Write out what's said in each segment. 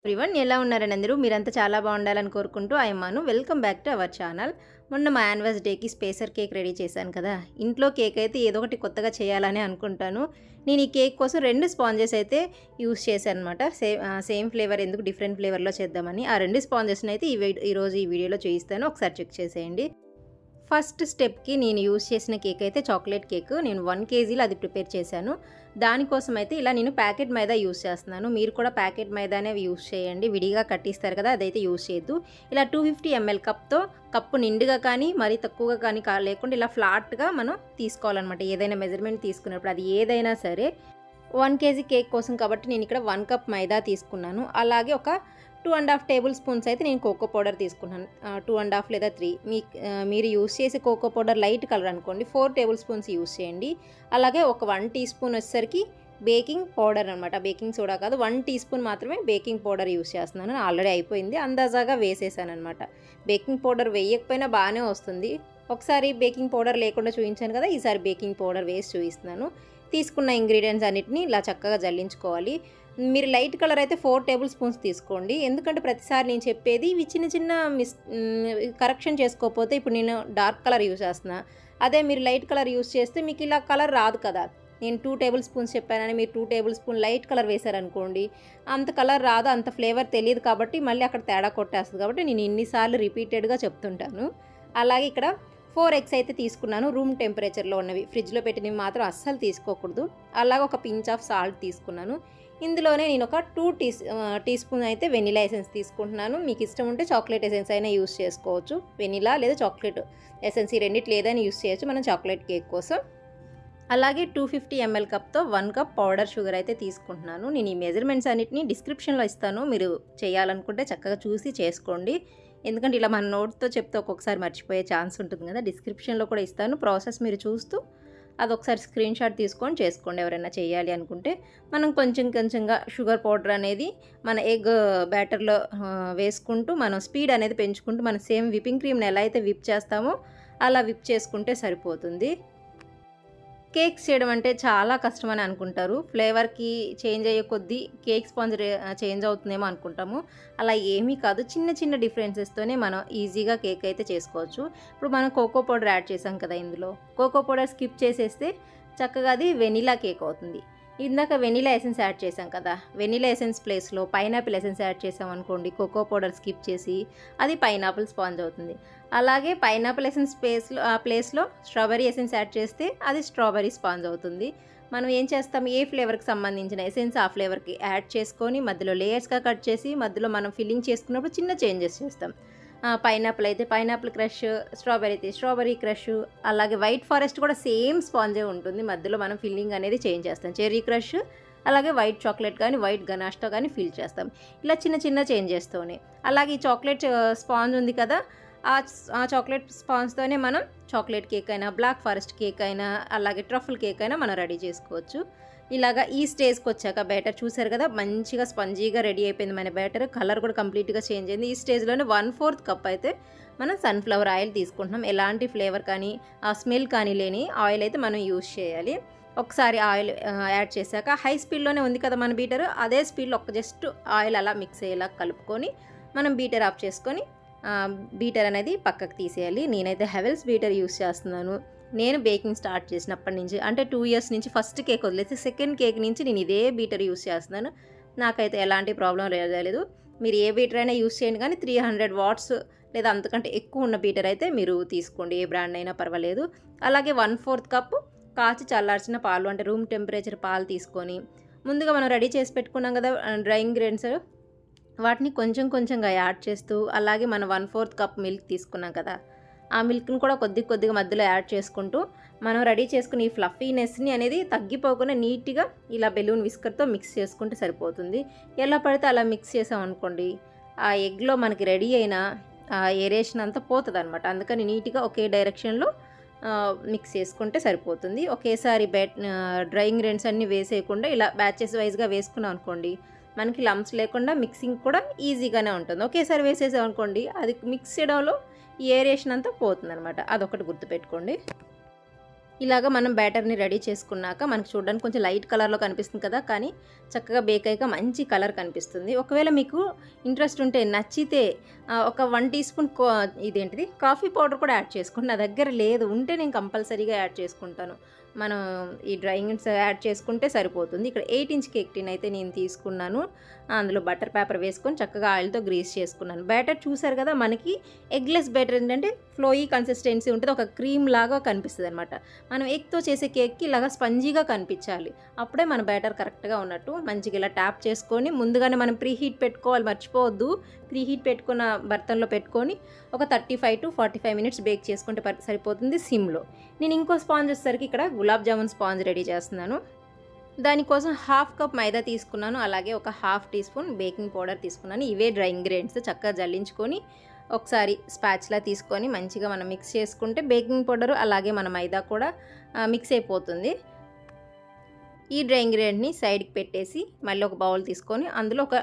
Everyone ఎలా ఉన్నారని అందరూ మీరంతా చాలా బాగుండాలని కోరుకుంటూ అయ్యమ్మాను welcome back to our channel. మొన్న మా యానివర్సరీకి స్పేసర్ కేక్ రెడీ చేశాను కదా. ఇంట్లో కేక్ అయితే ఏదో ఒకటి కొత్తగా చేయాలని అనుకుంటాను. నేను ఈ కేక్ కోసం 2 స్పాంజెస్ అయితే యూస్ చేశాను అనమాట. సేమ్ ఫ్లేవర్ ఎందుకు డిఫరెంట్ ఫ్లేవర్లో చేద్దామని ఆ 2 స్పాంజెస్ని అయితే ఈరోజు ఈ వీడియోలో చూపిస్తాను. ఒకసారి చెక్ చేసేయండి. ఫస్ట్ స్టెప్కి నేను యూస్ చేసిన కేక్ అయితే చాక్లెట్ కేక్. నేను 1 kgలో అది ప్రిపేర్ చేశాను. దానికోసం అయితే ఇలా నేను ప్యాకెట్ మైదా యూస్ చేస్తున్నాను. మీరు కూడా ప్యాకెట్ మైదానే యూస్ చేయండి. విడిగా కట్టిస్తారు కదా, అదైతే యూస్ చేయొద్దు. ఇలా 250 ml కప్తో కప్పు నిండుగా కానీ మరీ తక్కువగా కానీ లేకుండా ఇలా ఫ్లాట్గా మనం తీసుకోవాలన్నమాట. ఏదైనా మెజర్మెంట్ తీసుకున్నప్పుడు అది ఏదైనా సరే. 1 kg కేక్ కోసం కాబట్టి నేను ఇక్కడ 1 కప్ మైదా తీసుకున్నాను. అలాగే ఒక 2.5 టేబుల్ స్పూన్స్ అయితే నేను కోకో పౌడర్ తీసుకున్నాను. 2.5 లేదా 3 మీరు యూస్ చేసే కోకో పౌడర్ లైట్ కలర్ అనుకోండి. 4 టేబుల్ స్పూన్స్ యూస్ చేయండి. అలాగే ఒక 1 టీ స్పూన్ వచ్చేసరికి బేకింగ్ పౌడర్ అనమాట. బేకింగ్ సోడా కాదు, 1 టీ స్పూన్ మాత్రమే బేకింగ్ పౌడర్ యూస్ చేస్తున్నాను. ఆల్రెడీ అయిపోయింది, అందాజాగా వేసేసాను అనమాట. బేకింగ్ పౌడర్ వేయకపోయినా బాగానే వస్తుంది. ఒకసారి బేకింగ్ పౌడర్ లేకుండా చూపించాను కదా, ఈసారి బేకింగ్ పౌడర్ వేసి చూపిస్తున్నాను. తీసుకున్న ఇంగ్రీడియంట్స్ అన్నిటిని ఇలా చక్కగా జల్లించుకోవాలి. మీరు లైట్ కలర్ అయితే 4 టేబుల్ స్పూన్స్ తీసుకోండి. ఎందుకంటే ప్రతిసారి నేను చెప్పేది ఇవి చిన్న చిన్న కరెక్షన్ చేసుకోకపోతే, ఇప్పుడు నేను డార్క్ కలర్ యూస్ చేస్తున్నా, అదే మీరు లైట్ కలర్ యూస్ చేస్తే మీకు ఇలా కలర్ రాదు కదా. నేను 2 టేబుల్ స్పూన్స్ చెప్పానని మీరు 2 టేబుల్ స్పూన్ లైట్ కలర్ వేశారనుకోండి, అంత కలర్ రాదు, అంత ఫ్లేవర్ తెలియదు. కాబట్టి మళ్ళీ అక్కడ తేడా కొట్టేస్తుంది. కాబట్టి నేను ఇన్నిసార్లు రిపీటెడ్గా చెప్తుంటాను. అలాగే ఇక్కడ 4 eggs అయితే తీసుకున్నాను. రూమ్ టెంపరేచర్లో ఉన్నవి, ఫ్రిడ్జ్లో పెట్టినవి మాత్రం అస్సలు తీసుకోకూడదు. అలాగే ఒక పించ్ ఆఫ్ సాల్ట్ తీసుకున్నాను. ఇందులోనే నేను ఒక 2 టీ స్పూన్ అయితే వెనిలా ఎసెన్స్ తీసుకుంటున్నాను. మీకు ఇష్టం ఉంటే చాక్లెట్ ఎసెన్స్ అయినా యూస్ చేసుకోవచ్చు. వెనిలా లేదా చాక్లెట్ ఎసెన్స్ ఈ రెండిట్లో ఏదైనా యూస్ చేయొచ్చు మనం చాక్లెట్ కేక్ కోసం. అలాగే 250 ml కప్తో 1 కప్ పౌడర్ షుగర్ అయితే తీసుకుంటున్నాను. నేను ఈ మెజర్మెంట్స్ అన్నిటిని డిస్క్రిప్షన్లో ఇస్తాను. మీరు చేయాలనుకుంటే చక్కగా చూసి చేసుకోండి. ఎందుకంటే ఇలా మన నోట్తో చెప్తే ఒక్కొక్కసారి మర్చిపోయే ఛాన్స్ ఉంటుంది కదా. డిస్క్రిప్షన్లో కూడా ఇస్తాను. ప్రాసెస్ మీరు చూస్తూ అదొకసారి స్క్రీన్ షాట్ తీసుకొని చేసుకోండి. ఎవరైనా చేయాలి అనుకుంటే మనం కొంచెంగా షుగర్ పౌడర్ అనేది మన ఎగ్ బ్యాటర్లో వేసుకుంటూ మనం స్పీడ్ అనేది పెంచుకుంటూ మనం సేమ్ విప్పింగ్ క్రీమ్ని ఎలా అయితే విప్ చేస్తామో అలా విప్ చేసుకుంటే సరిపోతుంది. కేక్స్ చేయడం అంటే చాలా కష్టమని అనుకుంటారు. ఫ్లేవర్కి చేంజ్ అయ్యే కొద్దీ కేక్ స్పాంజ్ చేంజ్ అవుతుందేమో అనుకుంటాము. అలా ఏమీ కాదు. చిన్న చిన్న డిఫరెన్సెస్తోనే మనం ఈజీగా కేక్ అయితే చేసుకోవచ్చు. ఇప్పుడు మనం కోకో పౌడర్ యాడ్ చేసాం కదా, ఇందులో కోకో పౌడర్ స్కిప్ చేసేస్తే చక్కగా అది వెనిలా కేక్ అవుతుంది. ఇందాక వెనిలా ఎసెన్స్ యాడ్ చేసాం కదా, వెనిలా ఎసెన్స్ ప్లేస్లో పైనాపిల్ ఎసెన్స్ యాడ్ చేసాం అనుకోండి, కోకో పౌడర్ స్కిప్ చేసి అది పైనాపిల్ స్పాంజ్ అవుతుంది. అలాగే పైనాపిల్ ఎసెన్స్ ప్లేస్లో స్ట్రాబెరీ ఎసెన్స్ యాడ్ చేస్తే అది స్ట్రాబెరీ స్పాంజ్ అవుతుంది. మనం ఏం చేస్తాం, ఏ ఫ్లేవర్కి సంబంధించిన ఎసెన్స్ ఆ ఫ్లేవర్కి యాడ్ చేసుకొని మధ్యలో లేయర్స్గా కట్ చేసి మధ్యలో మనం ఫిల్లింగ్ చేసుకున్నప్పుడు చిన్న చేంజెస్ చేస్తాం. పైనాపిల్ అయితే పైనాపిల్ క్రష్, స్ట్రాబెరీ అయితే స్ట్రాబెరీ క్రష్, అలాగే వైట్ ఫారెస్ట్ కూడా సేమ్ స్పాంజే ఉంటుంది. మధ్యలో మనం ఫిల్లింగ్ అనేది చేంజ్ చేస్తాం. చెర్రీ క్రష్, అలాగే వైట్ చాక్లెట్ కానీ వైట్ గనాష్తో కానీ ఫిల్ చేస్తాం. ఇలా చిన్న చిన్న చేంజెస్తోనే. అలాగే ఈ చాక్లెట్ స్పాంజ్ ఉంది కదా, ఆ చాక్లెట్ స్పాంజ్తోనే మనం చాక్లెట్ కేక్ అయినా బ్లాక్ ఫారెస్ట్ కేక్ అయినా అలాగే ట్రఫుల్ కేక్ అయినా మనం రెడీ చేసుకోవచ్చు. ఇలాగా ఈ స్టేజ్కి వచ్చాక బ్యాటర్ చూసారు కదా, మంచిగా స్పంజీగా రెడీ అయిపోయింది మన బ్యాటర్. కలర్ కూడా కంప్లీట్గా చేంజ్ అయింది. ఈ స్టేజ్లోనే 1/4 కప్ అయితే మనం సన్ఫ్లవర్ ఆయిల్ తీసుకుంటున్నాం. ఎలాంటి ఫ్లేవర్ కానీ ఆ స్మెల్ కానీ లేని ఆయిల్ అయితే మనం యూస్ చేయాలి. ఒకసారి ఆయిల్ యాడ్ చేశాక హై స్పీడ్లోనే ఉంది కదా మన బీటర్, అదే స్పీడ్లో జస్ట్ ఆయిల్ అలా మిక్స్ అయ్యేలా కలుపుకొని మనం బీటర్ ఆఫ్ చేసుకొని బీటర్ అనేది పక్కకు తీసేయాలి. నేనైతే హెవెల్స్ బీటర్ యూస్ చేస్తున్నాను. నేను బేకింగ్ స్టార్ట్ చేసినప్పటి నుంచి, అంటే 2 years నుంచి ఫస్ట్ కేక్ వదిలేసి సెకండ్ కేక్ నుంచి నేను ఇదే బీటర్ యూస్ చేస్తున్నాను. నాకైతే ఎలాంటి ప్రాబ్లం లేదు. మీరు ఏ బీటర్ అయినా యూస్ చేయండి, కానీ 300 watts లేదా అంతకంటే ఎక్కువ ఉన్న బీటర్ అయితే మీరు తీసుకోండి, ఏ బ్రాండ్ అయినా పర్వాలేదు. అలాగే 1/4 కప్పు కాచి చల్లార్చిన పాలు, అంటే రూమ్ టెంపరేచర్ పాలు తీసుకొని ముందుగా మనం రెడీ చేసి పెట్టుకున్నాం కదా డ్రై ఇంగ్రీడియంట్స్, వాటిని కొంచెంగా యాడ్ చేస్తూ, అలాగే మనం 1/4 కప్ మిల్క్ తీసుకున్నాం కదా, ఆ మిల్క్ని కూడా కొద్దిగా మధ్యలో యాడ్ చేసుకుంటూ మనం రెడీ చేసుకుని ఈ ఫ్లఫీనెస్ని అనేది తగ్గిపోకుండా నీట్గా ఇలా బెలూన్ విస్కర్తో మిక్స్ చేసుకుంటే సరిపోతుంది. ఎలా పడితే అలా మిక్స్ చేసాం అనుకోండి, ఆ ఎగ్లో మనకి రెడీ అయిన ఏరేషన్ అంతా పోతుంది అనమాట. అందుకని నీట్గా ఒకే డైరెక్షన్లో మిక్స్ చేసుకుంటే సరిపోతుంది. ఒకేసారి డ్రై ఇంగ్రీడియంట్స్ అన్నీ వేసేయకుండా ఇలా బ్యాచెస్ వైజ్గా వేసుకున్నాం అనుకోండి, మనకి లంప్స్ లేకుండా మిక్సింగ్ కూడా ఈజీగానే ఉంటుంది. ఒకేసారి వేసేసాం అనుకోండి, అది మిక్స్ చేయడంలో ఈ ఏరేషన్ అంతా పోతుంది అనమాట. అదొకటి గుర్తుపెట్టుకోండి. ఇలాగ మనం బ్యాటర్ని రెడీ చేసుకున్నాక మనకు చూడడానికి కొంచెం లైట్ కలర్లో కనిపిస్తుంది కదా, కానీ చక్కగా బేక్ అయ్యాక మంచి కలర్ కనిపిస్తుంది. ఒకవేళ మీకు ఇంట్రెస్ట్ ఉంటే నచ్చితే ఒక 1 టీ స్పూన్ ఇదేంటిది కాఫీ పౌడర్ కూడా యాడ్ చేసుకోండి. నా దగ్గర లేదు, ఉంటే నేను కంపల్సరీగా యాడ్ చేసుకుంటాను. మనం ఈ డ్రై ఇంగ్రీడియంట్స్ యాడ్ చేసుకుంటే సరిపోతుంది. ఇక్కడ 8 ఇంచ్ కేక్ టిన్ అయితే నేను తీసుకున్నాను. అందులో బటర్ పేపర్ వేసుకొని చక్కగా ఆయిల్తో గ్రీస్ చేసుకున్నాను. బ్యాటర్ చూసారు కదా, మనకి ఎగ్లెస్ బ్యాటర్ ఏంటంటే ఫ్లోయీ కన్సిస్టెన్సీ ఉంటుంది, ఒక క్రీమ్ లాగా కనిపిస్తుంది అనమాట. మనం ఎగ్తో చేసే కేక్కి ఇలాగా స్పంజీగా కనిపించాలి, అప్పుడే మన బ్యాటర్ కరెక్ట్గా ఉన్నట్టు. మంచిగా ఇలా ట్యాప్ చేసుకొని ముందుగానే మనం ప్రీ హీట్ పెట్టుకోవాలి, మర్చిపోవద్దు. ప్రీ హీట్ పెట్టుకున్న బర్తన్లో పెట్టుకొని ఒక 35 to 45 మినిట్స్ బేక్ చేసుకుంటే సరిపోతుంది సిమ్లో. నేను ఇంకో స్పాంజ్ వచ్చేసరికి ఇక్కడ గులాబ్ జామున్ స్పాంజ్ రెడీ చేస్తున్నాను. దానికోసం 1/2 కప్ మైదా తీసుకున్నాను, అలాగే ఒక 1/2 టీ స్పూన్ బేకింగ్ పౌడర్ తీసుకున్నాను. ఇవే డ్రై ఇంగ్రీడియంట్స్ చక్కగా జల్లించుకొని ఒకసారి స్పాచ్లా తీసుకొని మంచిగా మనం మిక్స్ చేసుకుంటే బేకింగ్ పౌడర్ అలాగే మన మైదా కూడా మిక్స్ అయిపోతుంది. ఈ డ్రై ఇంగ్రీడియంట్ని సైడ్కి పెట్టేసి మళ్ళీ ఒక బౌల్ తీసుకొని అందులో ఒక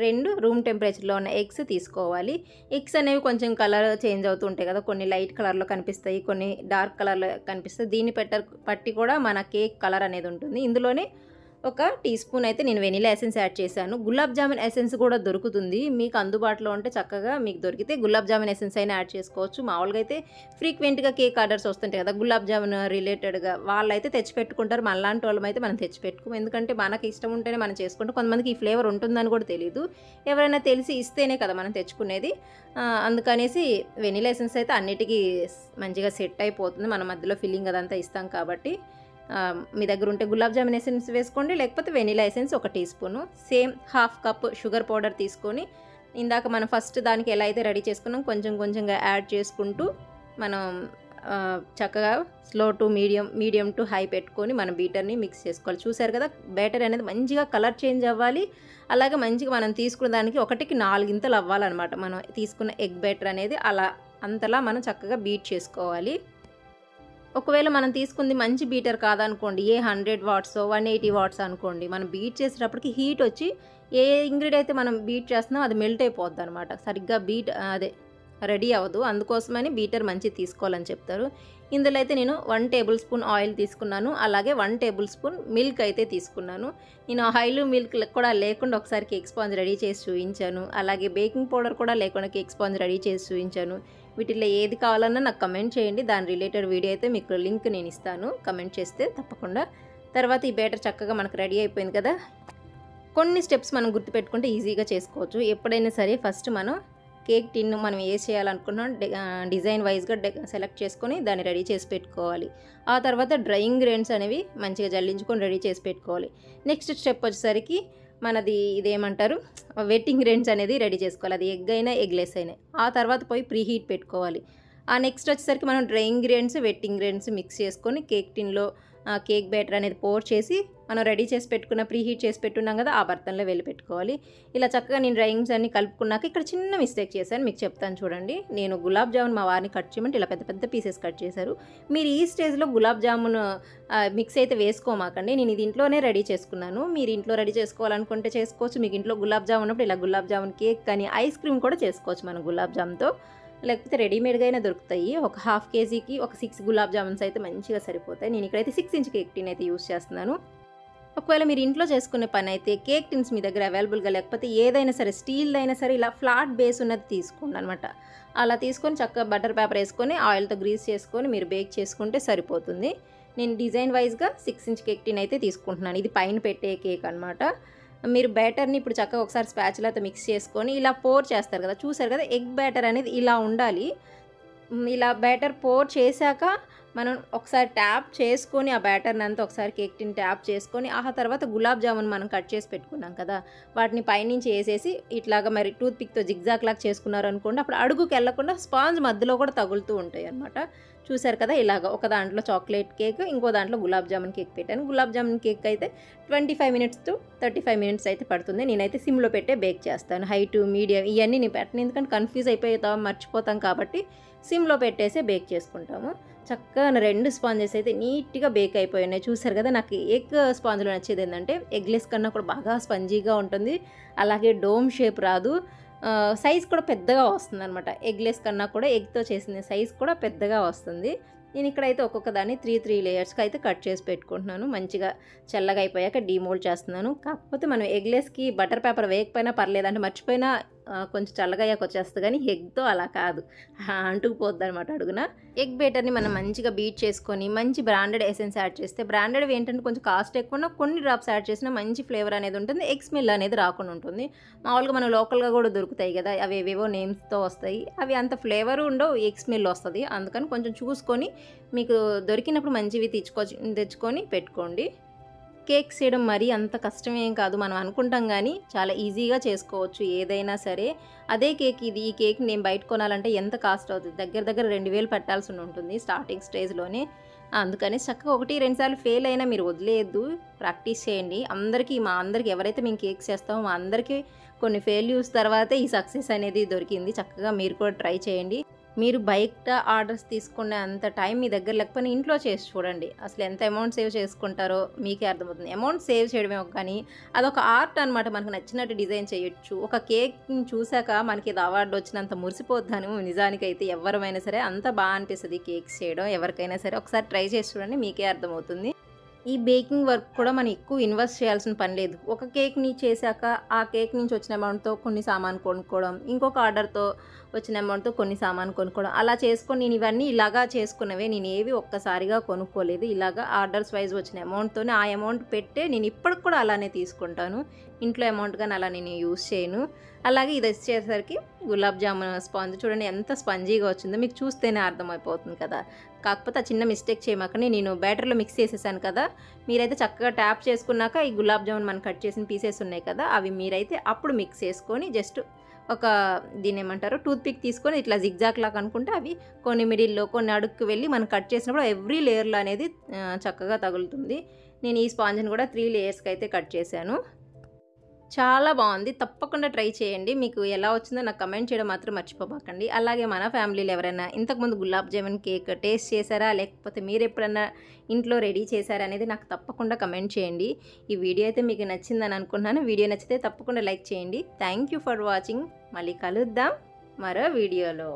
2 రూమ్ టెంపరేచర్లో ఉన్న ఎగ్స్ తీసుకోవాలి. ఎగ్స్ అనేవి కొంచెం కలర్ చేంజ్ అవుతూ ఉంటాయి కదా, కొన్ని లైట్ కలర్లో కనిపిస్తాయి, కొన్ని డార్క్ కలర్లో కనిపిస్తాయి. దీన్ని పట్టి కూడా మన కేక్ కలర్ అనేది ఉంటుంది. ఇందులోనే ఒక టీ స్పూన్ అయితే నేను వెనిలా ఎసెన్స్ యాడ్ చేశాను. గులాబ్ జామున్ ఎసెన్స్ కూడా దొరుకుతుంది, మీకు అందుబాటులో ఉంటే చక్కగా మీకు దొరికితే గులాబ్ జామున్ ఎసెన్స్ అయినా యాడ్ చేసుకోవచ్చు. మామూలుగా అయితే ఫ్రీక్వెంట్గా కేక్ ఆర్డర్స్ వస్తుంటాయి కదా గులాబ్ జామున్ రిలేటెడ్గా, వాళ్ళైతే తెచ్చిపెట్టుకుంటారు. మనలాంటి వాళ్ళం అయితే మనం తెచ్చిపెట్టుకోము, ఎందుకంటే మనకి ఇష్టం ఉంటేనే మనం చేసుకుంటాం. కొంతమందికి ఈ ఫ్లేవర్ ఉంటుందని కూడా తెలియదు, ఎవరైనా తెలిసి ఇస్తేనే కదా మనం తెచ్చుకునేది. అందుకనేసి వెనిలా ఎసెన్స్ అయితే అన్నిటికీ మంచిగా సెట్ అయిపోతుంది, మన మధ్యలో ఫిల్లింగ్ అదంతా ఇస్తాం కాబట్టి. మీ దగ్గర ఉంటే గులాబ్ జామున్ ఎసెన్స్ వేసుకోండి, లేకపోతే వెనిలా ఎసెన్స్ ఒక teaspoon. Same 1/2 cup sugar powder తీసుకొని ఇందాక మనం ఫస్ట్ దానికి ఎలా అయితే రెడీ చేసుకున్నాం కొంచెం కొంచెంగా యాడ్ చేసుకుంటూ మనం చక్కగా slow to medium to high పెట్టుకొని మన బీటర్ని మిక్స్ చేసుకోవాలి. చూసారు కదా, బ్యాటర్ అనేది మంచిగా కలర్ చేంజ్ అవ్వాలి, అలాగే మంచిగా మనం తీసుకున్న దానికి 1కి 4 ఇంతలు అవ్వాలన్నమాట. మనం తీసుకున్న ఎగ్ బ్యాటర్ అనేది అలా అంతలా మనం చక్కగా బీట్ చేసుకోవాలి. ఒకవేళ మనం తీసుకుంది మంచి బీటర్ కాదనుకోండి, ఏ 100 వాట్స్ 180 వాట్స్ అనుకోండి, మనం బీట్ చేసేటప్పటికి హీట్ వచ్చి ఏ ఇంగ్రీడియంట్ అయితే మనం బీట్ చేస్తున్నామో అది మెల్ట్ అయిపోద్ది అనమాట, సరిగ్గా రెడీ అవ్వదు. అందుకోసమని బీటర్ మంచిది తీసుకోవాలని చెప్తారు. ఇందులో అయితే నేను 1 టేబుల్ స్పూన్ ఆయిల్ తీసుకున్నాను, అలాగే 1 టేబుల్ స్పూన్ మిల్క్ అయితే తీసుకున్నాను. నేను ఆయిల్ మిల్క్ కూడా లేకుండా ఒకసారి కేక్ స్పాంజ్ రెడీ చేసి చూపించాను, అలాగే బేకింగ్ పౌడర్ కూడా లేకుండా కేక్ స్పాంజ్ రెడీ చేసి చూపించాను. వీటిల్లో ఏది కావాలన్నా నాకు కమెంట్ చేయండి, దాని రిలేటెడ్ వీడియో అయితే మీకు లింక్ నేను ఇస్తాను, కమెంట్ చేస్తే తప్పకుండా. తర్వాత ఈ బ్యాటర్ చక్కగా మనకు రెడీ అయిపోయింది కదా. కొన్ని స్టెప్స్ మనం గుర్తుపెట్టుకుంటే ఈజీగా చేసుకోవచ్చు. ఎప్పుడైనా సరే ఫస్ట్ మనం కేక్ టిన్ మనం ఏ చేయాలనుకున్నాం డిజైన్ వైజ్గా సెలెక్ట్ చేసుకొని దాన్ని రెడీ చేసి పెట్టుకోవాలి. ఆ తర్వాత డ్రై ఇంగ్రీడియంట్స్ అనేవి మంచిగా జల్లించుకొని రెడీ చేసి పెట్టుకోవాలి. నెక్స్ట్ స్టెప్ వచ్చేసరికి మనది ఇదేమంటారు వెట్ ఇంగ్రీడియంట్స్ అనేది రెడీ చేసుకోవాలి, అది ఎగ్ అయినా ఎగ్లెస్ అయినా. ఆ తర్వాత పోయి ప్రీ హీట్ పెట్టుకోవాలి. ఆ నెక్స్ట్ వచ్చేసరికి మనం dry ingredients wet ingredients mix చేసుకొని కేక్ టిన్లో కేక్ బ్యాటర్ అనేది పోర్ చేసి మనం రెడీ చేసి పెట్టుకున్న ప్రీ హీట్ చేసి పెట్టున్నాం కదా, ఆ బర్తన్లో వెళ్ళి పెట్టుకోవాలి. ఇలా చక్కగా నేను డ్రై ఇంగ్రీడియంట్స్ అన్ని కలుపుకున్నాక ఇక్కడ చిన్న మిస్టేక్ చేశాను, మీకు చెప్తాను చూడండి. నేను గులాబ్ జామున్ మా వారిని కట్ చేయమంటే ఇలా పెద్ద పెద్ద పీసెస్ కట్ చేశారు. మీరు ఈ స్టేజ్లో గులాబ్ జామున్ మిక్స్ అయితే వేసుకోమాకండి, నేను ఇది ఇంట్లోనే రెడీ చేసుకున్నాను. మీరు ఇంట్లో రెడీ చేసుకోవాలనుకుంటే చేసుకోవచ్చు. మీకు ఇంట్లో గులాబ్ జామున్ ఉన్నప్పుడు ఇలా గులాబ్ జామున్ కేక్ కానీ ఐస్ క్రీమ్ కూడా చేసుకోవచ్చు మనం గులాబ్ జామ్తో, లేకపోతే రెడీమేడ్గా అయినా దొరుకుతాయి. ఒక 1/2 కేజీకి ఒక 6 గులాబ్ జామున్స్ అయితే మంచిగా సరిపోతాయి. నేను ఇక్కడైతే 6 ఇంచ్ కేక్ టిన్ అయితే యూస్ చేస్తున్నాను. ఒకవేళ మీరు ఇంట్లో చేసుకునే పని అయితే కేక్ టిన్స్ మీ దగ్గర అవైలబుల్గా లేకపోతే ఏదైనా సరే స్టీల్ అయినా సరే ఇలా ఫ్లాట్ బేస్ ఉన్నది తీసుకోండి అనమాట. అలా తీసుకొని చక్కగా బటర్ పేపర్ వేసుకొని ఆయిల్తో గ్రీస్ చేసుకొని మీరు బేక్ చేసుకుంటే సరిపోతుంది. నేను డిజైన్ వైజ్గా 6 ఇంచ్ కేక్ టిన్ అయితే తీసుకుంటున్నాను, ఇది పైన పెట్టే కేక్ అనమాట. మీరు బ్యాటర్ని ఇప్పుడు చక్కగా ఒకసారి స్పాచులాతో మిక్స్ చేసుకొని ఇలా పోర్ చేస్తారు కదా, చూసారు కదా ఎగ్ బ్యాటర్ అనేది ఇలా ఉండాలి. ఇలా బ్యాటర్ పోర్ చేశాక మనం ఒకసారి ట్యాప్ చేసుకొని ఆ బ్యాటర్ని అంతా ఒకసారి కేక్ టిన్ ట్యాప్ చేసుకొని ఆ తర్వాత గులాబ్ జామున్ మనం కట్ చేసి పెట్టుకున్నాం కదా వాటిని పైనుంచి వేసేసి ఇట్లాగా మరి టూత్ పిక్తో జిగ్జాగ్ లాగా చేసుకున్నారు అనుకోండి, అప్పుడు అడుగుకి వెళ్ళకుండా స్పాంజ్ మధ్యలో కూడా తగులుతూ ఉంటాయి అనమాట. చూసారు కదా, ఇలాగ ఒక దాంట్లో చాక్లెట్ కేక్, ఇంకో దాంట్లో గులాబ్ జామున్ కేక్ పెట్టాను. గులాబ్ జామున్ కేక్ అయితే 25 మినిట్స్ టు 35 మినిట్స్ అయితే పడుతుంది. నేనైతే సిమ్లో పెట్టే బేక్ చేస్తాను. హై టు మీడియం ఇవన్నీ నేను పెట్టను, ఎందుకంటే కన్ఫ్యూజ్ అయిపోతాం మర్చిపోతాం కాబట్టి సిమ్లో పెట్టేసే బేక్ చేసుకుంటాము. చక్కగా 2 స్పాంజెస్ అయితే నీట్గా బేక్ అయిపోయినాయి. చూసారు కదా, నాకు ఎగ్ స్పాంజ్లో నచ్చేది ఏంటంటే ఎగ్లెస్ కన్నా కూడా బాగా స్పంజీగా ఉంటుంది, అలాగే డోమ్ షేప్ రాదు, సైజ్ కూడా పెద్దగా వస్తుంది అనమాట. ఎగ్లెస్ కన్నా కూడా ఎగ్తో చేసిన సైజ్ కూడా పెద్దగా వస్తుంది. నేను ఇక్కడైతే ఒక్కొక్క దాన్ని 3 లేయర్స్కి అయితే కట్ చేసి పెట్టుకుంటున్నాను. మంచిగా చల్లగా అయిపోయాక డీమోల్డ్ చేస్తున్నాను. కాకపోతే మనం ఎగ్లెస్కి బటర్ పేపర్ వేయకపోయినా పర్లేదంటే మర్చిపోయినా కొంచెం చల్లగా అయ్యాక వచ్చేస్తుంది, కానీ ఎగ్తో అలా కాదు, అంటుకుపోద్ది అనమాట అడుగున. ఎగ్ బేటర్ని మనం మంచిగా బీట్ చేసుకొని మంచి బ్రాండెడ్ ఎసెన్స్ యాడ్ చేస్తే, బ్రాండెడ్ ఏంటంటే కొంచెం కాస్ట్ ఎక్కువ కొన్ని డ్రాప్స్ యాడ్ చేసినా మంచి ఫ్లేవర్ అనేది ఉంటుంది, ఎగ్ స్మెల్ అనేది రాకుండా ఉంటుంది. మామూలుగా మనం లోకల్గా కూడా దొరుకుతాయి కదా, అవి ఏవేవో నేమ్స్తో వస్తాయి, అవి అంత ఫ్లేవర్ ఉండవు, ఎగ్ స్మెల్ వస్తుంది. అందుకని కొంచెం చూసుకొని మీకు దొరికినప్పుడు మంచివి తెచ్చుకొని పెట్టుకోండి. కేక్స్ చేయడం మరీ అంత కష్టమేం కాదు, మనం అనుకుంటాం కానీ చాలా ఈజీగా చేసుకోవచ్చు ఏదైనా సరే. అదే కేక్ ఈ కేక్ నేను బయట కొనాలంటే ఎంత కాస్ట్ అవుతుంది, దగ్గర 2000 పెట్టాల్సి ఉంటుంది స్టార్టింగ్ స్టేజ్లోనే. అందుకని చక్కగా 1-2 సార్లు ఫెయిల్ అయినా మీరు వదిలేయద్దు, ప్రాక్టీస్ చేయండి. మా అందరికి ఎవరైతే మేము కేక్స్ చేస్తామో మా అందరికీ కొన్ని ఫెయిల్యూర్స్ తర్వాతే ఈ సక్సెస్ అనేది దొరికింది. చక్కగా మీరు కూడా ట్రై చేయండి. మీరు బయట ఆర్డర్స్ తీసుకునే అంత టైం మీ దగ్గర లేకపోయినా ఇంట్లో చేసి చూడండి, అసలు ఎంత అమౌంట్ సేవ్ చేసుకుంటారో మీకే అర్థమవుతుంది. అమౌంట్ సేవ్ చేయడమే కానీ అదొక ఆర్ట్ అనమాట, మనకు నచ్చినట్టు డిజైన్ చేయొచ్చు. ఒక కేక్ని చూశాక మనకి ఇది అవార్డు వచ్చినంత మురిసిపోద్దాను. నిజానికైతే ఎవరైనా సరే అంత బాగా అనిపిస్తుంది కేక్స్ చేయడం, ఎవరికైనా సరే ఒకసారి ట్రై చేసి చూడండి, మీకే అర్థమవుతుంది. ఈ బేకింగ్ వర్క్ కూడా మనం ఎక్కువ ఇన్వెస్ట్ చేయాల్సిన పని లేదు. ఒక కేక్ని చేశాక ఆ కేక్ నుంచి వచ్చిన అమౌంట్తో కొన్ని సామాన్ కొనుక్కోవడం, ఇంకొక ఆర్డర్తో వచ్చిన అమౌంట్తో కొన్ని సామాన్ కొనుక్కోవడం, అలా చేసుకొని నేను ఇవన్నీ ఇలాగా చేసుకున్నవే, నేను ఏవి ఒక్కసారిగా కొనుక్కోలేదు. ఇలాగా ఆర్డర్స్ వైజ్ వచ్చిన అమౌంట్తోనే ఆ అమౌంట్ పెట్టే నేను ఇప్పటికి కూడా అలానే తీసుకుంటాను. ఇంట్లో అమౌంట్ కానీ అలా నేను యూజ్ చేయను. అలాగే ఇది వచ్చేసరికి గులాబ్ జామున్ స్పాంజ్ చూడండి ఎంత స్పంజీగా వచ్చిందో, మీకు చూస్తేనే అర్థమైపోతుంది కదా. కాకపోతే ఆ చిన్న మిస్టేక్ చేయమాకని నేను బ్యాటర్లో మిక్స్ చేసేసాను కదా, మీరైతే చక్కగా ట్యాప్ చేసుకున్నాక ఈ గులాబ్ జామున్ మనం కట్ చేసిన పీసెస్ ఉన్నాయి కదా, అవి మీరైతే అప్పుడు మిక్స్ చేసుకొని జస్ట్ ఒక దీన్ని ఏమంటారు టూత్పిక్ తీసుకొని ఇట్లా జిగ్జాగ్ లాగా అనుకుంటే అవి కొన్ని మిడిల్లో కొన్ని అడుగుకి వెళ్ళి మనం కట్ చేసినప్పుడు ఎవ్రీ లేయర్లో అనేది చక్కగా తగులుతుంది. నేను ఈ స్పాంజ్ని కూడా 3 లేయర్స్కి అయితే కట్ చేశాను. చాలా బాగుంది, తప్పకుండా ట్రై చేయండి. మీకు ఎలా వచ్చిందో నాకు కమెంట్ చేయడం మాత్రం మర్చిపోబాకండి. అలాగే మన ఫ్యామిలీలో ఎవరైనా ఇంతకుముందు గులాబ్ జామున్ కేక్ టేస్ట్ చేశారా, లేకపోతే మీరు ఎప్పుడన్నా ఇంట్లో రెడీ చేశారా అనేది నాకు తప్పకుండా కమెంట్ చేయండి. ఈ వీడియో అయితే మీకు నచ్చిందని అనుకుంటున్నాను. వీడియో నచ్చితే తప్పకుండా లైక్ చేయండి. Thank you for watching. మళ్ళీ కలుద్దాం మరో వీడియోలో.